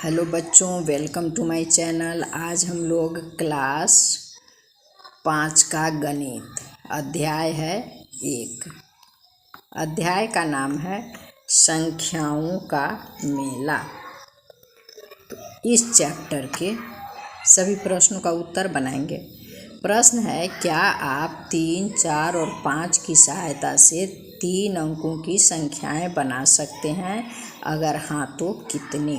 Hello बच्चों, welcome to my channel. आज हम लोग क्लास 5 का गणित अध्याय है 1। अध्याय का नाम है संख्याओं का मेला। तो इस चैप्टर के सभी प्रश्नों का उत्तर बनाएंगे। प्रश्न है, क्या आप 3, 4 और 5 की सहायता से 3 अंकों की संख्याएं बना सकते हैं? अगर हाँ तो कितनी?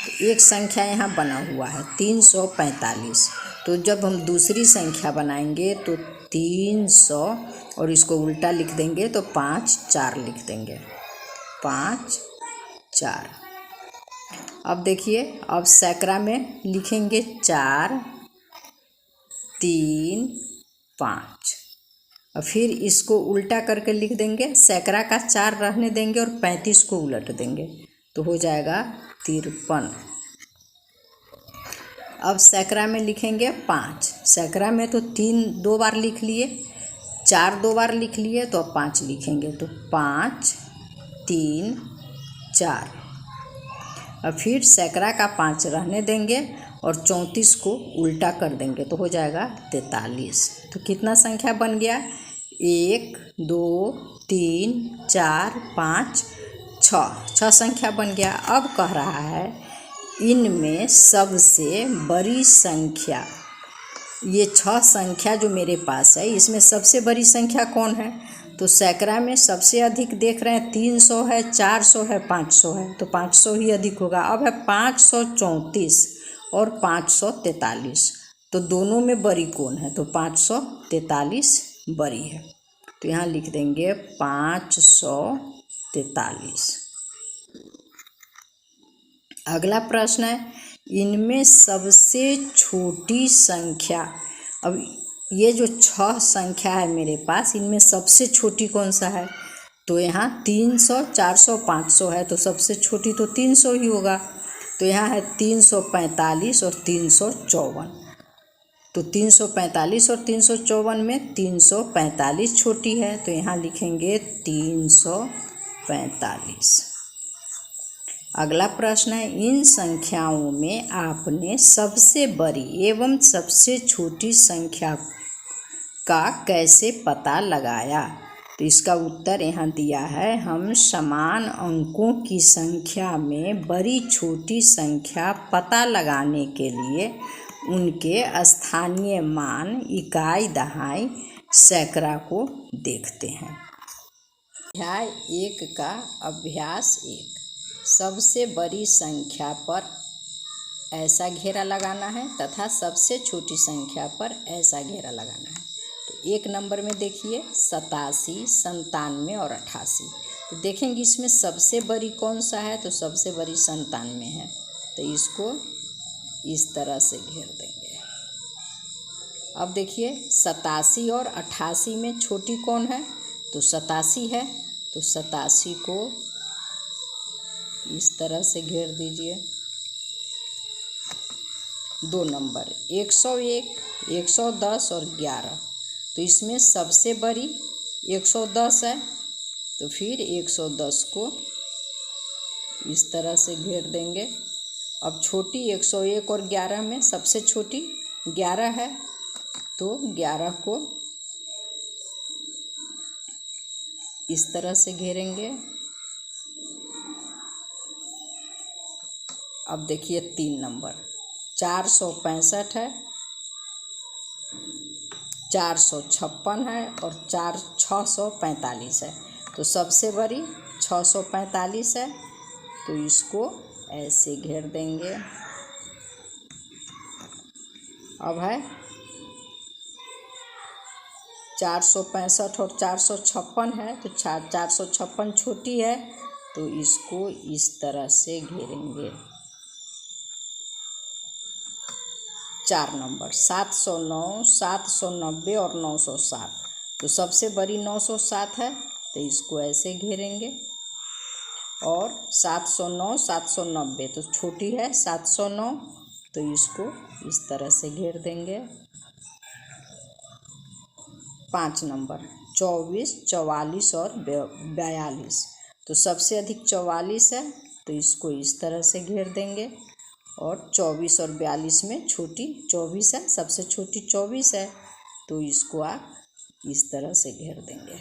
तो एक संख्या यहाँ बना हुआ है 345। तो जब हम दूसरी संख्या बनाएंगे तो 300 और इसको उल्टा लिख देंगे तो 5 4 लिख देंगे, 5 4। अब देखिए, अब सैकड़ा में लिखेंगे 4 3 5 और फिर इसको उल्टा करके लिख देंगे। सैकड़ा का 4 रहने देंगे और 35 को उलट देंगे तो हो जाएगा 53। अब सैकड़ा में लिखेंगे 5। सैकड़ा में तो 3 2 बार लिख लिए, 4 2 बार लिख लिए, तो अब 5 लिखेंगे तो 5 3 4। और फिर सैकड़ा का 5 रहने देंगे और 34 को उल्टा कर देंगे तो हो जाएगा 43। तो कितना संख्या बन गया? 1 2 3 4 5 6 संख्या बन गया। अब कह रहा है इनमें सबसे बड़ी संख्या, ये 6 संख्या जो मेरे पास है इसमें सबसे बड़ी संख्या कौन है? तो सैकड़ा में सबसे अधिक देख रहे हैं 300 है, 400 है, 500 है, तो 500 ही अधिक होगा। अब है 534 और 543, तो दोनों में बड़ी कौन है? तो 543 बड़ी है, तो यहाँ लिख देंगे 543। अगला प्रश्न है, इनमें सबसे छोटी संख्या। अब ये जो 6 संख्या है मेरे पास, इनमें सबसे छोटी कौन सा है? तो यहाँ 300 400 500 है, तो सबसे छोटी तो 300 ही होगा। तो यहाँ है 345 और 354। तो 345 और 354 में 345 छोटी है, तो यहाँ लिखेंगे 345। अगला प्रश्न है, इन संख्याओं में आपने सबसे बड़ी एवं सबसे छोटी संख्या का कैसे पता लगाया? तो इसका उत्तर यहाँ दिया है, हम समान अंकों की संख्या में बड़ी छोटी संख्या पता लगाने के लिए उनके स्थानीय मान, इकाई, दहाई, सैकड़ा को देखते हैं। अध्याय 1 का अभ्यास 1। सबसे बड़ी संख्या पर ऐसा घेरा लगाना है तथा सबसे छोटी संख्या पर ऐसा घेरा लगाना है। तो 1 नंबर में देखिए 87, 97 और 88। तो देखेंगे इसमें सबसे बड़ी कौन सा है? तो सबसे बड़ी 97 है, तो इसको इस तरह से घेर देंगे। अब देखिए 87 और 88 में छोटी कौन है? तो 87 है, तो 87 को इस तरह से घेर दीजिए। 2 नंबर 101, 110 और 11। तो इसमें सबसे बड़ी 110 है, तो फिर 110 को इस तरह से घेर देंगे। अब छोटी 101 और 11 में सबसे छोटी 11 है, तो 11 को इस तरह से घेरेंगे। अब देखिए 3 नंबर 465 है, 456 है और 645 है। तो सबसे बड़ी 645 है, तो इसको ऐसे घेर देंगे। अब है 465 और 456 है, तो 456 छोटी है, तो इसको इस तरह से घेरेंगे। 4 नंबर 709, 790 और 907। तो सबसे बड़ी 907 है, तो इसको ऐसे घेरेंगे। और 709, 790 तो छोटी है 709, तो इसको इस तरह से घेर देंगे। 5 नंबर 24, 44 और 42। तो सबसे अधिक 44 है, तो इसको इस तरह से घेर देंगे। और 24 और 42 में छोटी 24 है, सबसे छोटी 24 है, तो इसको आप इस तरह से घेर देंगे।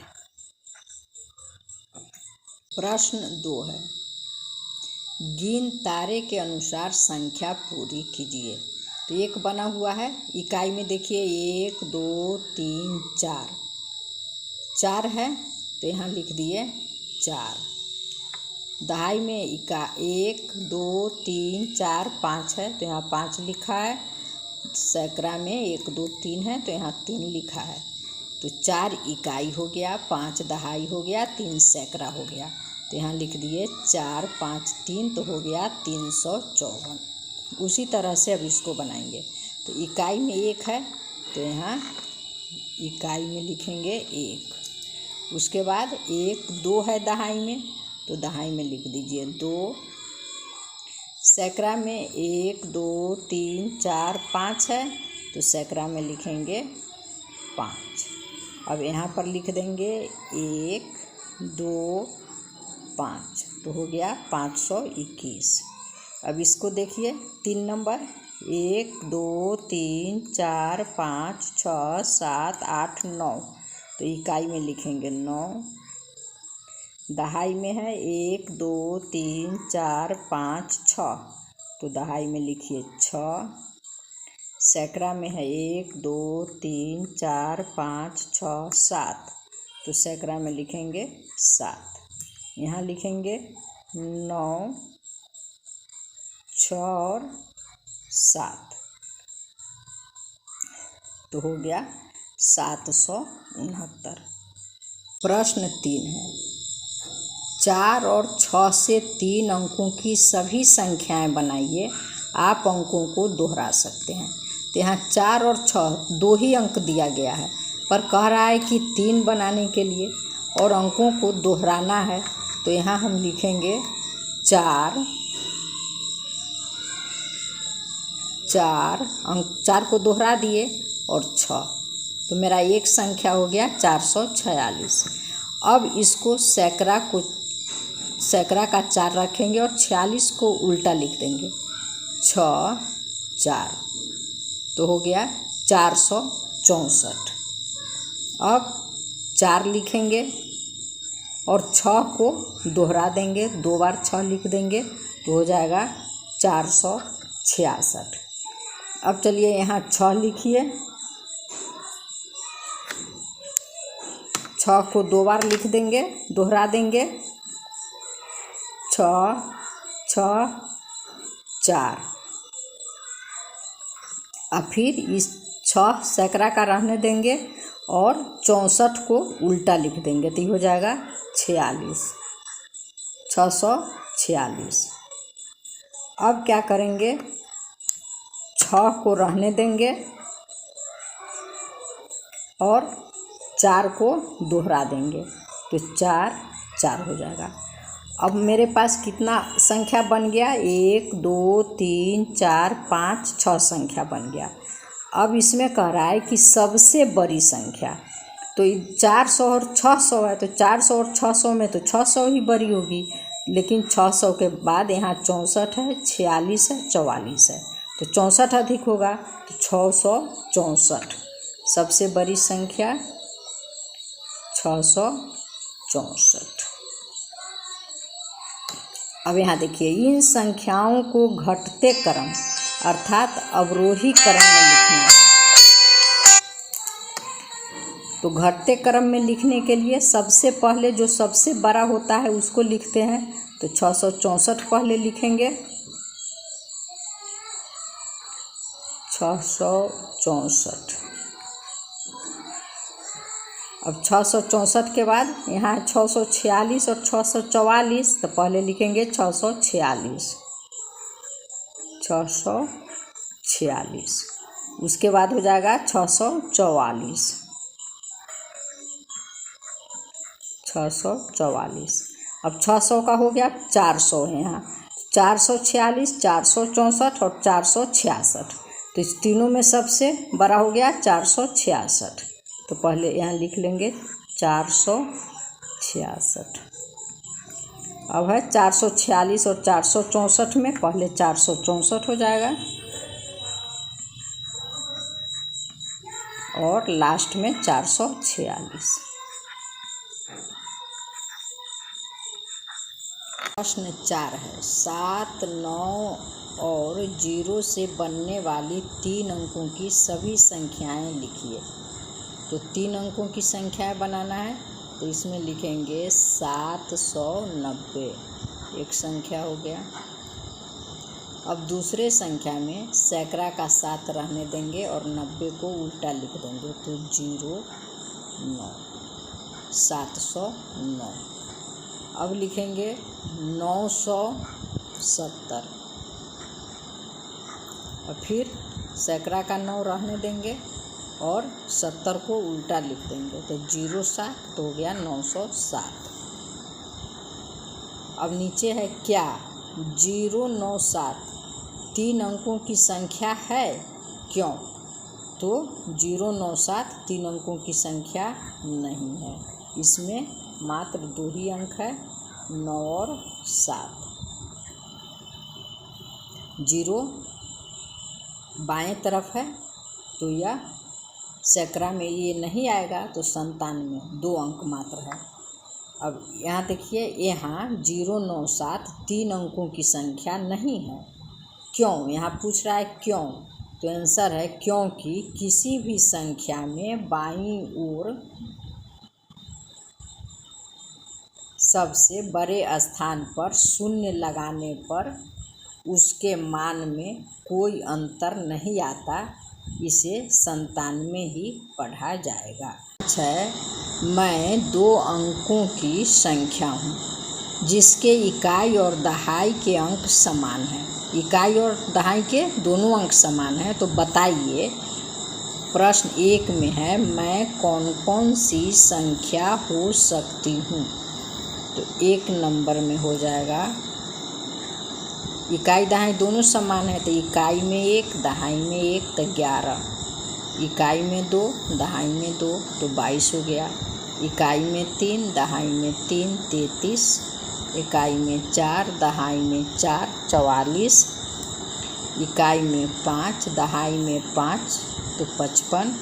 प्रश्न 2 है, गिन तारे के अनुसार संख्या पूरी कीजिए। तो एक बना हुआ है, इकाई में देखिए 1 2 3 4, 4 है तो यहाँ लिख दिए 4। दहाई में 1 2 3 4 5 है तो यहाँ 5 लिखा है। सैकड़ा में 1 2 3 है तो यहाँ 3 लिखा है। तो 4 इकाई हो गया, 5 दहाई हो गया, 3 सैकड़ा हो गया। तो यहाँ लिख दिए 4 5 3, तो हो गया 354। उसी तरह से अब इसको बनाएंगे। तो इकाई में 1 है तो यहाँ इकाई में लिखेंगे 1। उसके बाद 1 2 है दहाई में, तो दहाई में लिख दीजिए 2। सैकड़ा में 1 2 3 4 5 है तो सैकड़ा में लिखेंगे 5। अब यहाँ पर लिख देंगे 1 2 5, तो हो गया 521। अब इसको देखिए 3 नंबर 1 2 3 4 5 6 7 8 9, तो इकाई में लिखेंगे 9। दहाई में है 1 2 3 4 5 6, तो दहाई में लिखिए 6। सैकड़ा में है 1 2 3 4 5 6 7, तो सैकड़ा में लिखेंगे 7। यहाँ लिखेंगे 9 6 और 7, तो हो गया 769। प्रश्न 3 है, 4 और 6 से 3 अंकों की सभी संख्याएं बनाइए। आप अंकों को दोहरा सकते हैं। तो यहाँ 4 और 6 2 ही अंक दिया गया है, पर कह रहा है कि 3 बनाने के लिए और अंकों को दोहराना है। तो यहाँ हम लिखेंगे 4 अंक, 4 को दोहरा दिए और 6, तो मेरा एक संख्या हो गया 446। अब इसको सैकड़ा का 4 रखेंगे और 46 को उल्टा लिख देंगे 6 4, तो हो गया 464। अब 4 लिखेंगे और 6 को दोहरा देंगे, 2 बार 6 लिख देंगे, तो हो जाएगा 466। अब चलिए यहाँ 6 लिखिए, 6 को 2 बार लिख देंगे, दोहरा देंगे 6 6 4। अब फिर इस 6 सैकड़ा का रहने देंगे और 64 को उल्टा लिख देंगे, तो हो जाएगा 46, 646। अब क्या करेंगे, 6 को रहने देंगे और 4 को दोहरा देंगे, तो 4 4 हो जाएगा। अब मेरे पास कितना संख्या बन गया, 1 2 3 4 5 6 संख्या बन गया। अब इसमें कह रहा है कि सबसे बड़ी संख्या, तो 400 और 600 है, तो 400 और 600 में तो 600 ही बड़ी होगी, लेकिन 600 के बाद यहाँ 64 है, 46 है, 44 है, तो 64 अधिक होगा, तो 664 सबसे बड़ी संख्या 664। अब यहाँ देखिए, इन संख्याओं को घटते क्रम अर्थात अवरोही क्रम में लिखना है। तो घटते क्रम में लिखने के लिए सबसे पहले जो सबसे बड़ा होता है उसको लिखते हैं। तो 664 पहले लिखेंगे, 664। अब 664 के बाद यहाँ 646 और 644, तो पहले लिखेंगे 646, 646। उसके बाद हो जाएगा 644, 644। अब 600 का हो गया, 400 है यहाँ, 446, 464 और 466। तो इस तीनों में सबसे बड़ा हो गया 466, तो पहले यहाँ लिख लेंगे 466। अब है 446 और 464 में, पहले 464 हो जाएगा और लास्ट में 446। प्रश्न 4 है 7, 9 और 0 से बनने वाली 3 अंकों की सभी संख्याएं लिखिए। तो 3 अंकों की संख्याएं बनाना है, तो इसमें लिखेंगे 790, एक संख्या हो गया। अब दूसरे संख्या में सैकड़ा का 7 रहने देंगे और 90 को उल्टा लिख देंगे, तो 0 9 709। अब लिखेंगे 970 और फिर सैकड़ा का 9 रहने देंगे और 70 को उल्टा लिख देंगे, तो 07, तो हो गया 907। अब नीचे है क्या 097 3 अंकों की संख्या है, क्यों? तो 097 3 अंकों की संख्या नहीं है, इसमें मात्र 2 ही अंक है, 9 और 7। 0 बाएं तरफ है, तो यह सैकड़ा में ये नहीं आएगा, तो 97 2 अंक मात्र है। अब यहाँ देखिए, यहाँ 097 3 अंकों की संख्या नहीं है, क्यों? यहाँ पूछ रहा है क्यों, तो आंसर है क्योंकि किसी भी संख्या में बाईं ओर सबसे बड़े स्थान पर शून्य लगाने पर उसके मान में कोई अंतर नहीं आता, इसे 97 ही पढ़ा जाएगा। मैं 2 अंकों की संख्या हूँ जिसके इकाई और दहाई के अंक समान हैं। इकाई और दहाई के दोनों अंक समान हैं, तो बताइए। प्रश्न 1 में है मैं कौन कौन सी संख्या हो सकती हूँ, तो 1 नंबर में हो जाएगा इकाई दहाई दोनों समान है, तो इकाई में 1 दहाई में 1, तो 11। इकाई में 2 दहाई में 2, तो 22 हो गया। इकाई में 3 दहाई में 3, 33। इकाई में 4 दहाई में 4, 44। इकाई में 5 दहाई में 5, तो 55।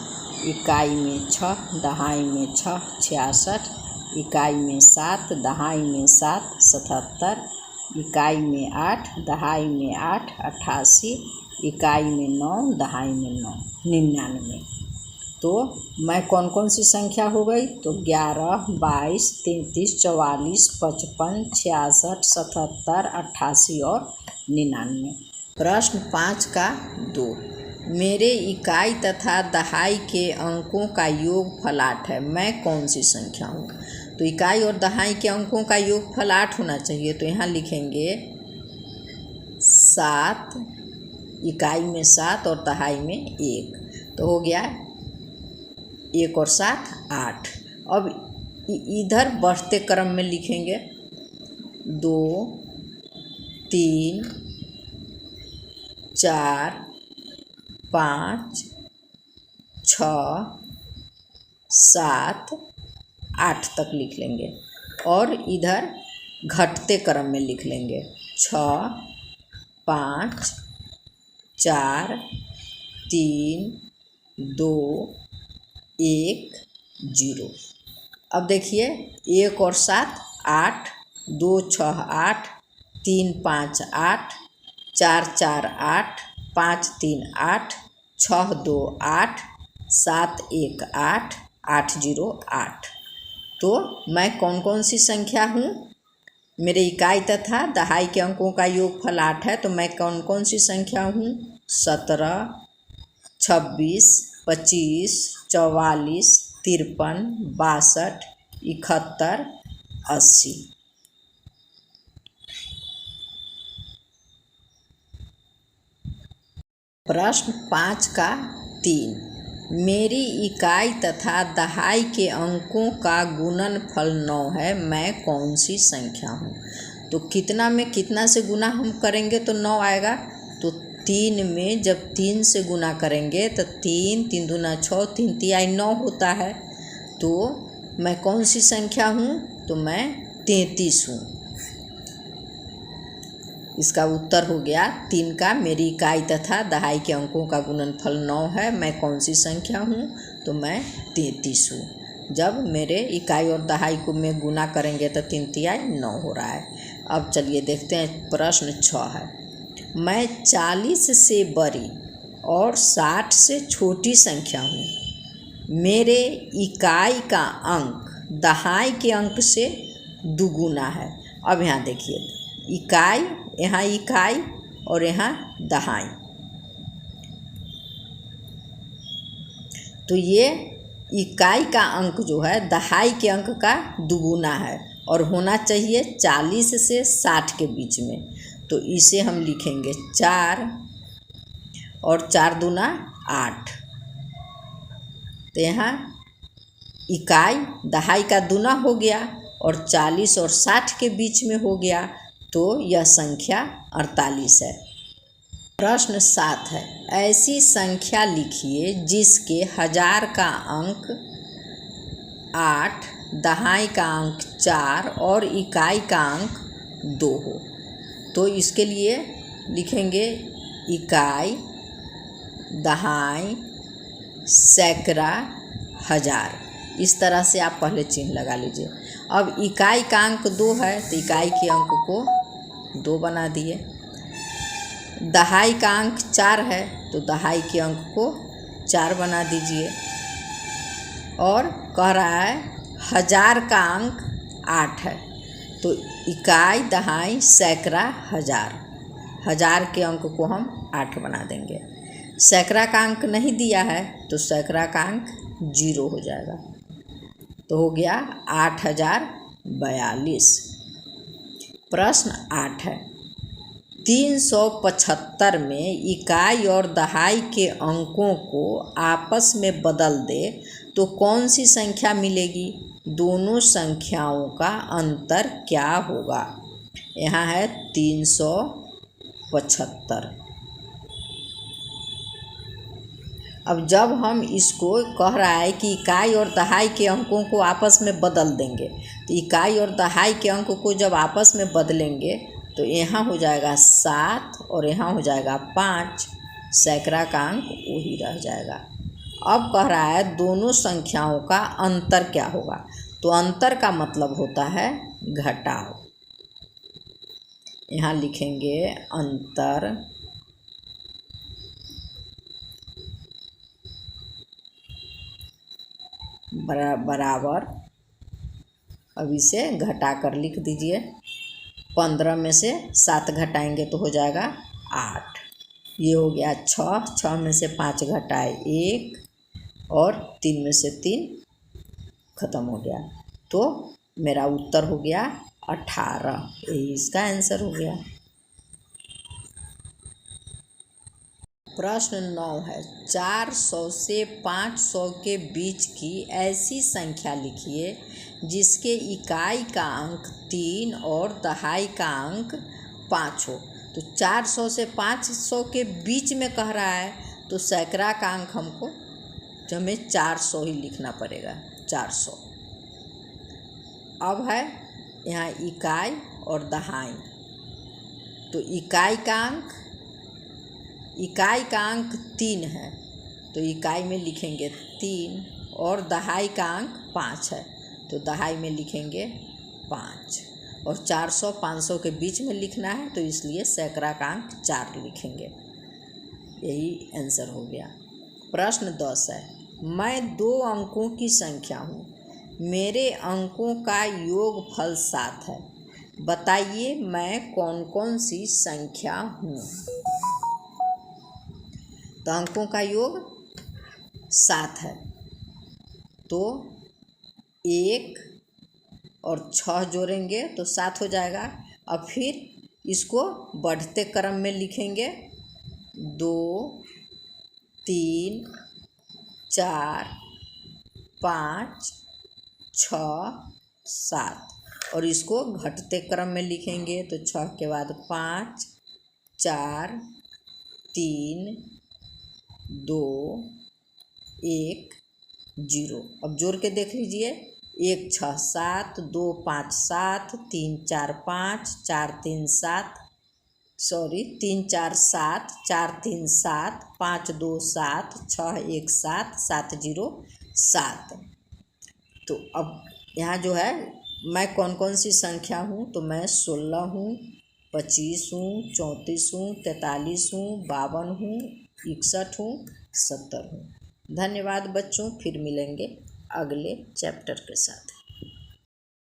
इकाई में 6 दहाई में 6, 66। इकाई में 7 दहाई में 7, 77। इकाई में 8 दहाई में 8, 88। इकाई में 9 दहाई में 9, 99। तो मैं कौन कौन सी संख्या हो गई, तो 11, 22, 33, 44, 55, 66, 77, 88 और 99। प्रश्न 5 का 2 मेरे इकाई तथा दहाई के अंकों का योगफल 8 है, मैं कौन सी संख्या हूँ? तो इकाई और दहाई के अंकों का योगफल 8 होना चाहिए, तो यहाँ लिखेंगे 7, इकाई में 7 और दहाई में 1, तो हो गया 1 और 7 8। अब इधर बढ़ते क्रम में लिखेंगे 2, 3, 4, 5, 6, 7, 8 तक लिख लेंगे और इधर घटते क्रम में लिख लेंगे 6, 5, 4, 3, 2, 1, 0। अब देखिए 1 और 7 8, 2 6 8, 3 5 8, 4 4 8, 5 3 8, 6 2 8, 7 1 8, 8 0 8। तो मैं कौन कौन सी संख्या हूँ? मेरे इकाई तथा दहाई के अंकों का योगफल 8 है, तो मैं कौन कौन सी संख्या हूँ? 17, 26, 25, 44, 53, 62, 71, 80। प्रश्न 5 का 3 मेरी इकाई तथा दहाई के अंकों का गुणनफल 9 है, मैं कौन सी संख्या हूँ? तो कितना में कितना से गुना हम करेंगे तो 9 आएगा, तो 3 में जब 3 से गुना करेंगे तो 3 3 दूना 6, 3 तिहाई 9 होता है। तो मैं कौन सी संख्या हूँ? तो मैं 33 हूँ। इसका उत्तर हो गया 3 का। मेरी इकाई तथा दहाई के अंकों का गुणनफल 9 है। मैं कौन सी संख्या हूँ? तो मैं 33 हूँ। जब मेरे इकाई और दहाई को में गुना करेंगे तो 3 तिहाई 9 हो रहा है। अब चलिए देखते हैं, प्रश्न 6 है। मैं 40 से बड़ी और 60 से छोटी संख्या हूँ। मेरे इकाई का अंक दहाई के अंक से दुगुना है। अब यहाँ देखिए, इकाई, यहाँ इकाई और यहाँ दहाई, तो ये इकाई का अंक जो है दहाई के अंक का दुगुना है और होना चाहिए 40 से 60 के बीच में। तो इसे हम लिखेंगे 4 और 4 दूना 8। तो यहाँ इकाई दहाई का दूना हो गया और 40 और 60 के बीच में हो गया, तो यह संख्या 48 है। प्रश्न 7 है। ऐसी संख्या लिखिए जिसके हजार का अंक 8, दहाई का अंक 4 और इकाई का अंक 2 हो। तो इसके लिए लिखेंगे इकाई, दहाई, सैकड़ा, हजार। इस तरह से आप पहले चिन्ह लगा लीजिए। अब इकाई का अंक 2 है तो इकाई के अंक को 2 बना दिए। दहाई का अंक 4 है तो दहाई के अंक को 4 बना दीजिए। और कह रहा है हजार का अंक 8 है तो इकाई, दहाई, सैकड़ा, हजार, हजार के अंक को हम 8 बना देंगे। सैकड़ा का अंक नहीं दिया है तो सैकड़ा का अंक 0 हो जाएगा। तो हो गया 8042। प्रश्न 8 है। 375 में इकाई और दहाई के अंकों को आपस में बदल दे तो कौन सी संख्या मिलेगी? दोनों संख्याओं का अंतर क्या होगा? यहाँ है 375। अब जब हम इसको कह रहा है कि इकाई और दहाई के अंकों को आपस में बदल देंगे, तो इकाई और दहाई के अंक को जब आपस में बदलेंगे तो यहाँ हो जाएगा 7 और यहाँ हो जाएगा 5। सैकड़ा का अंक वही रह जाएगा। अब कह रहा है दोनों संख्याओं का अंतर क्या होगा? तो अंतर का मतलब होता है घटाव। यहाँ लिखेंगे अंतर बराबर, अब इसे घटा कर लिख दीजिए। 15 में से 7 घटाएंगे तो हो जाएगा 8। ये हो गया 6, 6 में से 5 घटाए 1 और 3 में से 3 खत्म हो गया। तो मेरा उत्तर हो गया 18। यही इसका आंसर हो गया। प्रश्न 9 है। 400 से 500 के बीच की ऐसी संख्या लिखिए जिसके इकाई का अंक 3 और दहाई का अंक 5 हो। तो 400 से 500 के बीच में कह रहा है तो सैकड़ा का अंक हमको हमें 400 ही लिखना पड़ेगा। 400। अब है यहाँ इकाई और दहाई। तो इकाई का अंक 3 है तो इकाई में लिखेंगे 3 और दहाई का अंक 5 है तो दहाई में लिखेंगे 5। और 400 500 के बीच में लिखना है तो इसलिए सैकड़ा का अंक 4 लिखेंगे। यही आंसर हो गया। प्रश्न 10 है। मैं 2 अंकों की संख्या हूँ। मेरे अंकों का योगफल 7 है। बताइए मैं कौन कौन सी संख्या हूँ? तो अंकों का योग 7 है तो 1 और 6 जोड़ेंगे तो 7 हो जाएगा। अब फिर इसको बढ़ते क्रम में लिखेंगे 2, 3, 4, 5, 6, 7 और इसको घटते क्रम में लिखेंगे तो 6 के बाद 5, 4, 3, 2, 1, 0। अब जोड़ के देख लीजिए। 1 6 7, 2 5 7, 3 4 5, 4 3 7, सॉरी 3 4 7, 4 3 7, 5 2 7, 6 1 7, 7 0 7। तो अब यहाँ जो है मैं कौन कौन सी संख्या हूँ, तो मैं 16 हूँ, 25 हूँ, 34 हूँ, 43 हूँ, 52 हूँ, 61 हूँ, 70 हूँ। धन्यवाद बच्चों, फिर मिलेंगे अगले चैप्टर के साथ।